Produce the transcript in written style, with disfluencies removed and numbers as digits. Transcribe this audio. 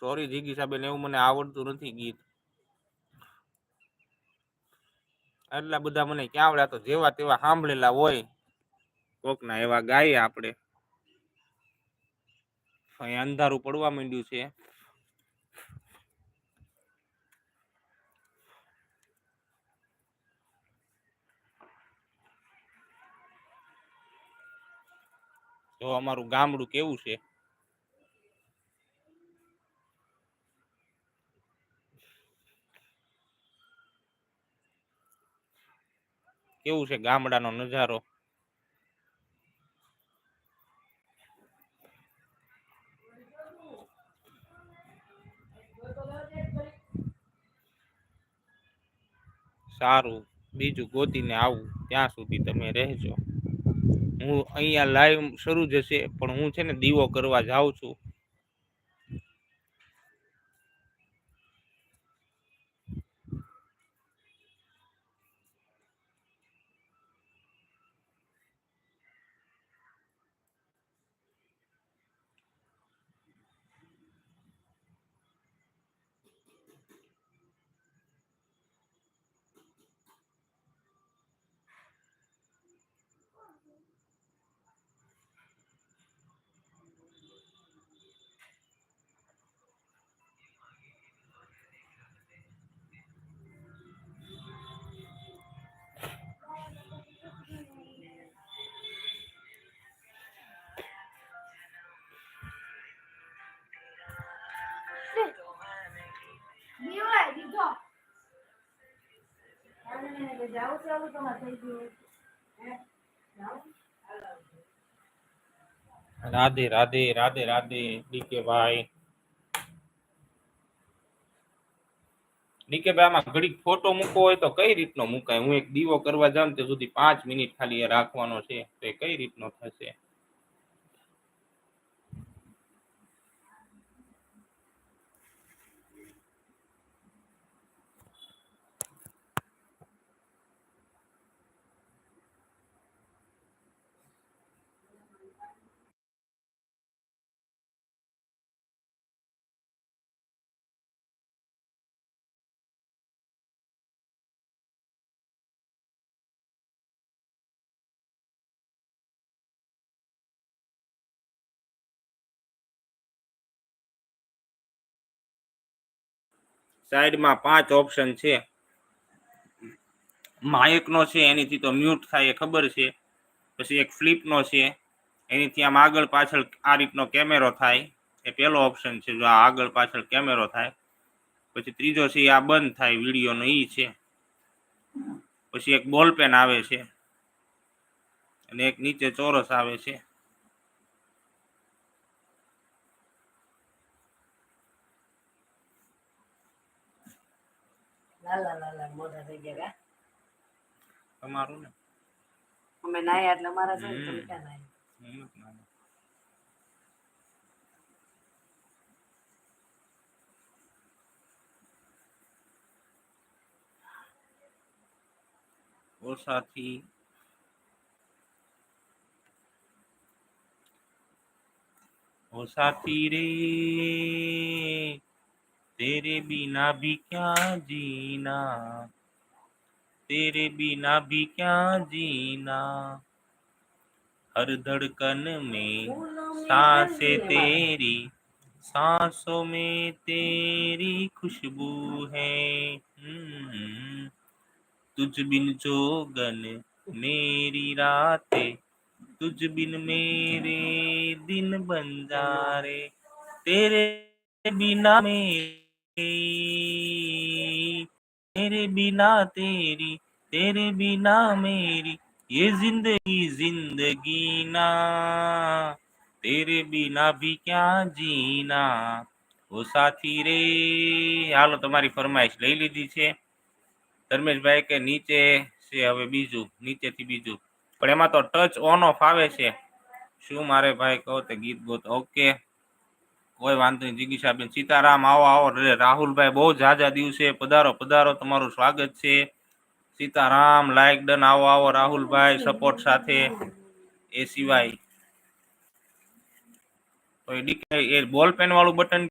Sorry જીગી સાહેબ, એવું મને આવડતું નથી ગીત. એટલા બધા મને ક્યાં આવડે, તો જેવા તેવા સાંભળેલા હોય કોકના એવા ગાઈએ આપણે. અહીં અંધારું પડવા માંડ્યું છે. તો અમારું ગામડું કેવું છે. કેવું છે ગામડાનો નજારો. સારું, બીજું ગોતીને આવું, ત્યાં સુધી તમે રહેજો. હું અહીંયા લાઈવ શરૂ જશે, પણ હું છે ને દીવો કરવા જાઉં છું. રાધે રાધે, રાધે રાધે ડીકે ભાઈ. ડીકે ભાઈ, આમાં ઘડીક ફોટો મૂકવો હોય તો કઈ રીતનો મુકાય? હું એક દીવો કરવા જાઉં ત્યાં સુધી 5 મિનિટ ખાલી એ રાખવાનો છે, તો એ કઈ રીતનો થશે? સાઈડમાં 5 ઓપ્શન છે. માઇકનો છે, એનીથી તો મ્યુટ થાય એ ખબર છે. પછી એક ફ્લિપનો છે, એનીથી આમ આગળ પાછળ આ રીતનો કેમેરો થાય, એ પહેલો ઓપ્શન છે. જો આ આગળ પાછળ કેમેરો થાય. પછી ત્રીજો છે આ બંધ થાય વિડીયોનો, ઈ છે. પછી એક બોલ પેન આવે છે, અને એક નીચે ચોરસ આવે છે. મોઢા થઈ ગયા તમારું ને, અમે નાયા એટલે અમારા છે ને, તમે ક્યાં નાયા? ઓ સાથી, ओ साथी रे तेरे बिना भी क्या जीना, तेरे बिना भी क्या जीना, हर धड़कन में सांसे तेरी, सांसों में तेरी खुशबू है, तुझ बिन जोगन मेरी रातें, तुझ बिन मेरे दिन बन जा रे, तेरे बिना मेरे बिना तेरी, तेरे बिना मेरी ये जिंदगी जिंदगी ना, तेरे बिना भी क्या जीना, ઓ સાથી રે. હાલો, તમારી ફરમાઈશ લઈ લીધી છે ધર્મેશભાઈ, કે નીચે છે હવે બીજું, નીચેથી બીજું, પણ એમાં તો ટચ ઓન ઓફ આવે છે. શું મારે ભાઈ કહો તે ગીત ગોત? ઓકે, કોઈ વાંધો નહીં. જીગીશાબેન સીતારામ, આવો આવો. રાહુલભાઈ, બહુ ઝાઝા દિવસે પધારો પધારો, તમારું સ્વાગત છે. સીતારામ, લાઈક ડન, આવો આવો રાહુલભાઈ સપોર્ટ સાથે. એ સિવાય એ બોલ પેન વાળું બટન